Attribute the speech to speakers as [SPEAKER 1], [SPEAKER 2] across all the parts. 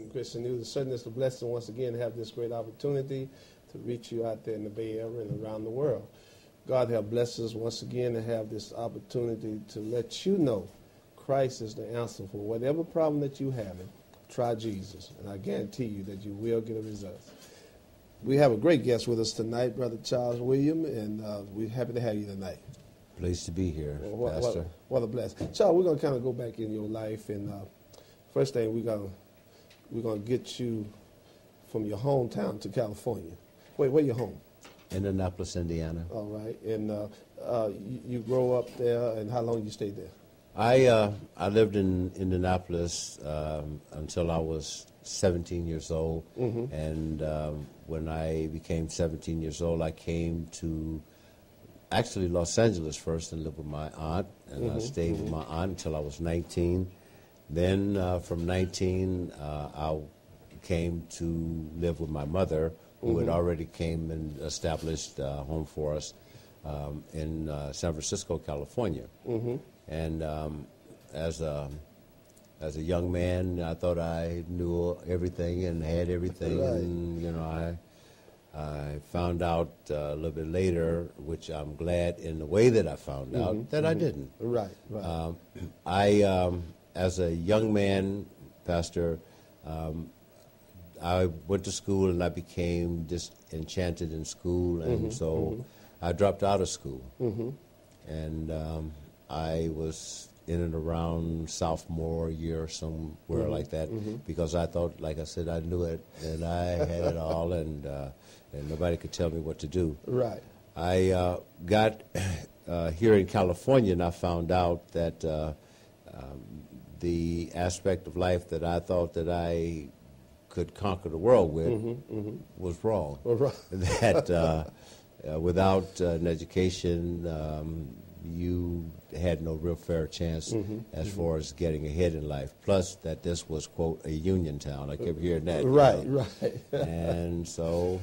[SPEAKER 1] And Christian News, certainly it's a blessing once again to have this great opportunity to reach you out there in the Bay Area and around the world. God have blessed us once again to have this opportunity to let you know Christ is the answer for whatever problem that you have. Try Jesus, and I guarantee you that you will get a result. We have a great guest with us tonight, Brother Charles William, and we're happy to have you tonight.
[SPEAKER 2] Pleased to be here, Pastor.
[SPEAKER 1] What a blessing. Charles, we're going to kind of go back in your life, and first thing we're gonna get you from your hometown to California. Where your home?
[SPEAKER 2] Indianapolis, Indiana.
[SPEAKER 1] All right, and you grow up there, and how long you stayed there?
[SPEAKER 2] I lived in Indianapolis until I was 17 years old, and when I became 17 years old, I came to actually Los Angeles first and lived with my aunt, and I stayed with my aunt until I was 19. Then from 19, I came to live with my mother, who had already came and established a home for us in San Francisco, California. And as a young man, I thought I knew everything and had everything,
[SPEAKER 1] right.
[SPEAKER 2] And you know, I found out a little bit later, which I'm glad in the way that I found out, that I didn't.
[SPEAKER 1] Right.
[SPEAKER 2] As a young man, Pastor, I went to school and I became disenchanted in school, and so I dropped out of school. And I was in and around sophomore year, somewhere like that, because I thought, like I said, I knew it and I had it all, and nobody could tell me what to do.
[SPEAKER 1] Right.
[SPEAKER 2] I got here in California, and I found out that the aspect of life that I thought that I could conquer the world with was wrong. That without an education, you had no real fair chance as far as getting ahead in life. Plus, that this was, quote, a union town. I kept hearing that.
[SPEAKER 1] Right.
[SPEAKER 2] And so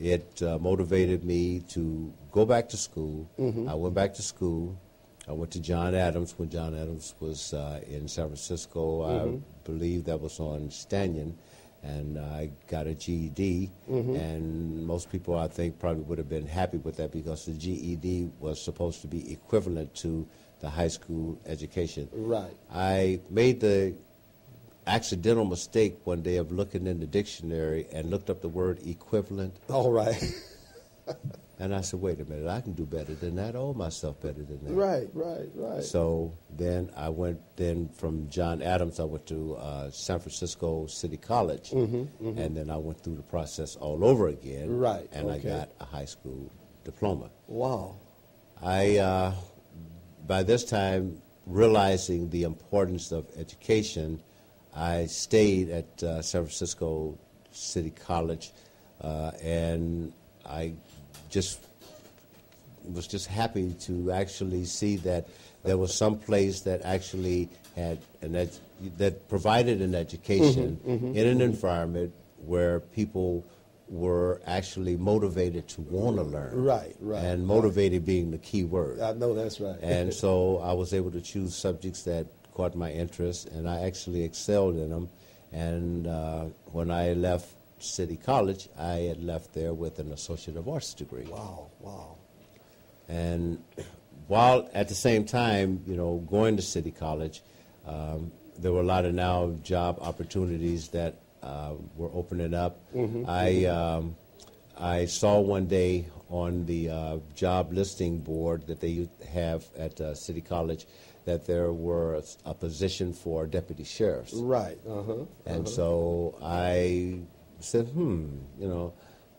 [SPEAKER 2] it motivated me to go back to school. I went back to school. I went to John Adams when John Adams was in San Francisco. I believe that was on Stanton. And I got a GED, and most people, I think, probably would have been happy with that because the GED was supposed to be equivalent to the high school education.
[SPEAKER 1] Right.
[SPEAKER 2] I made the accidental mistake one day of looking in the dictionary and looked up the word equivalent.
[SPEAKER 1] All right.
[SPEAKER 2] And I said, wait a minute, I can do better than that. I owe myself better than that.
[SPEAKER 1] Right.
[SPEAKER 2] So then I went, from John Adams, I went to San Francisco City College, and then I went through the process all over again.
[SPEAKER 1] Right.
[SPEAKER 2] And I got a high school diploma.
[SPEAKER 1] Wow.
[SPEAKER 2] I, by this time, realizing the importance of education, I stayed at San Francisco City College, and I was just happy to actually see that there was some place that actually had that provided an education in an environment where people were actually motivated to want to learn.
[SPEAKER 1] Right.
[SPEAKER 2] And motivated being the key word.
[SPEAKER 1] I know that's right.
[SPEAKER 2] And so I was able to choose subjects that caught my interest, and I actually excelled in them. And when I left City College, I had left there with an Associate of Arts degree.
[SPEAKER 1] Wow.
[SPEAKER 2] And while at the same time, going to City College, there were a lot of now job opportunities that were opening up. I saw one day on the job listing board that they have at City College that there were a position for deputy sheriffs.
[SPEAKER 1] Right.
[SPEAKER 2] And so I said,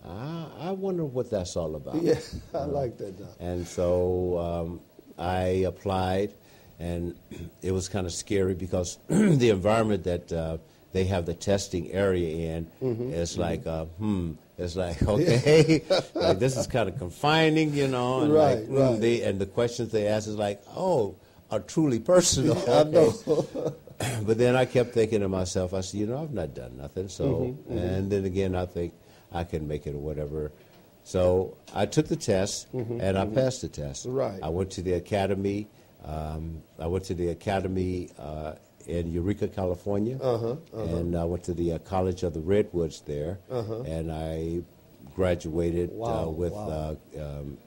[SPEAKER 2] I wonder what that's all about.
[SPEAKER 1] Yeah, I like that.
[SPEAKER 2] And so I applied, and it was kind of scary because the environment that they have the testing area in is like, it's like, okay, like this is kind of confining, and
[SPEAKER 1] right.
[SPEAKER 2] And the questions they ask is like, are truly personal.
[SPEAKER 1] Yeah, I know.
[SPEAKER 2] But then I kept thinking to myself, I said, I've not done nothing. So, and then again, I think I can make it or whatever. So I took the test, and I passed the test.
[SPEAKER 1] Right.
[SPEAKER 2] I went to the academy. in Eureka, California, and I went to the College of the Redwoods there, and I graduated with an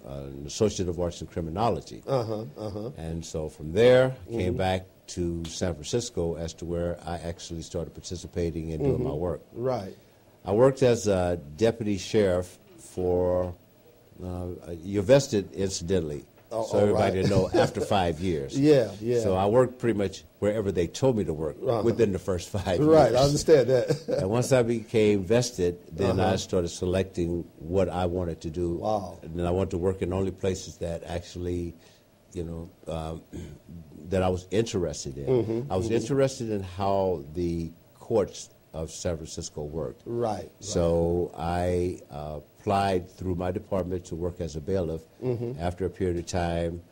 [SPEAKER 2] Associate of Arts in Criminology. And so from there, came back to San Francisco as to where I actually started participating in doing my work.
[SPEAKER 1] Right.
[SPEAKER 2] I worked as a deputy sheriff for, you're vested incidentally, so everybody know after 5 years.
[SPEAKER 1] Yeah.
[SPEAKER 2] So I worked pretty much wherever they told me to work within the first 5 years.
[SPEAKER 1] Right, I understand that.
[SPEAKER 2] And once I became vested, then I started selecting what I wanted to do.
[SPEAKER 1] Wow.
[SPEAKER 2] And then I wanted to work in only places that actually, that I was interested in. I was interested in how the courts of San Francisco worked.
[SPEAKER 1] Right.
[SPEAKER 2] So I applied through my department to work as a bailiff. After a period of time,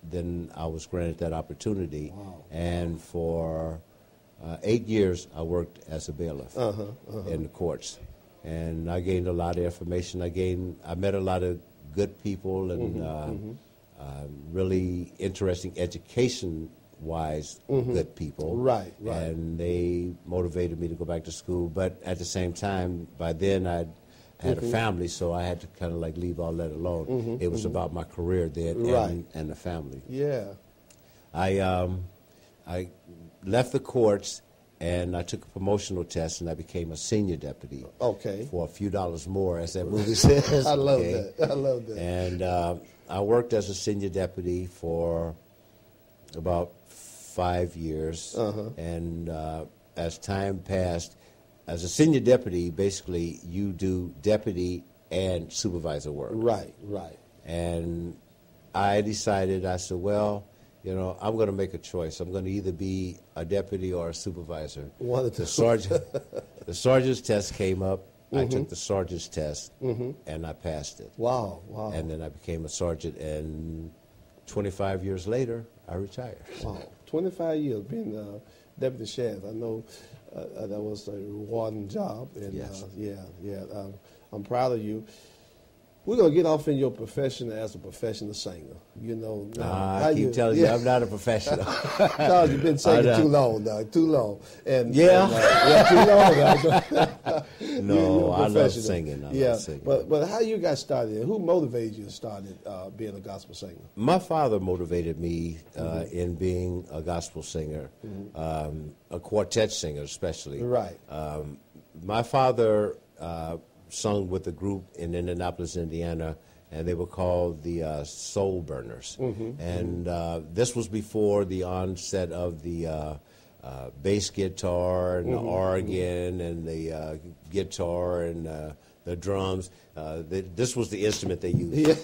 [SPEAKER 2] then I was granted that opportunity.
[SPEAKER 1] Wow.
[SPEAKER 2] And for 8 years, I worked as a bailiff in the courts. And I gained a lot of information. I met a lot of good people and really interesting education-wise good people.
[SPEAKER 1] Right.
[SPEAKER 2] And they motivated me to go back to school. But at the same time, by then I had a family, so I had to kind of like leave all that alone. It was about my career then and the family.
[SPEAKER 1] Yeah.
[SPEAKER 2] I left the courts and I took a promotional test and I became a senior deputy.
[SPEAKER 1] Okay.
[SPEAKER 2] For a few dollars more, as that movie says.
[SPEAKER 1] I love that. I love that.
[SPEAKER 2] And I worked as a senior deputy for about 5 years. And as time passed, as a senior deputy, basically you do deputy and supervisor work.
[SPEAKER 1] Right.
[SPEAKER 2] And I decided, I said, well, I'm going to make a choice. I'm going to either be a deputy or a supervisor. The sergeant's test came up. I took the sergeant's test, and I passed it.
[SPEAKER 1] Wow.
[SPEAKER 2] And then I became a sergeant, and 25 years later, I retired.
[SPEAKER 1] Wow. 25 years being deputy sheriff. I know that was a rewarding job. And,
[SPEAKER 2] yes.
[SPEAKER 1] I'm proud of you. We're going to get off in your profession as a professional singer.
[SPEAKER 2] I keep telling you, I'm not a professional.
[SPEAKER 1] No, you've been singing too long now, too long. And,
[SPEAKER 2] too long. No, I love singing. I love singing.
[SPEAKER 1] But how you got started? Who motivated you to start being a gospel singer?
[SPEAKER 2] My father motivated me in being a gospel singer, a quartet singer especially.
[SPEAKER 1] Right.
[SPEAKER 2] My father sung with a group in Indianapolis, Indiana, and they were called the Soul Burners. And this was before the onset of the bass guitar and the organ and the guitar and the drums. This was the instrument they used.